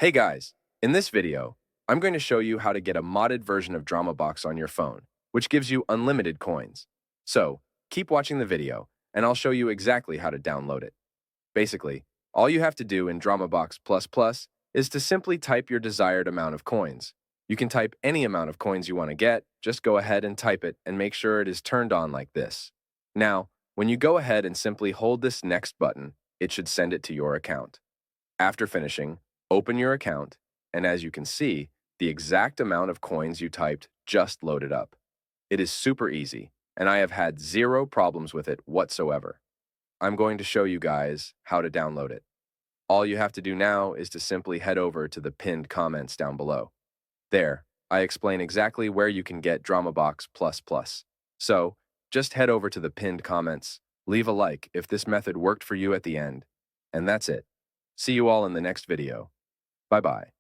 Hey guys, in this video, I'm going to show you how to get a modded version of DramaBox on your phone, which gives you unlimited coins. So, keep watching the video, and I'll show you exactly how to download it. Basically, all you have to do in DramaBox is to simply type your desired amount of coins. You can type any amount of coins you want to get, just go ahead and type it and make sure it is turned on like this. Now, when you go ahead and simply hold this next button, it should send it to your account. After finishing, open your account, and as you can see, the exact amount of coins you typed just loaded up. It is super easy, and I have had zero problems with it whatsoever. I'm going to show you guys how to download it. All you have to do now is to simply head over to the pinned comments down below. There, I explain exactly where you can get DramaBox++. So, just head over to the pinned comments, leave a like if this method worked for you at the end, and that's it. See you all in the next video. Bye-bye.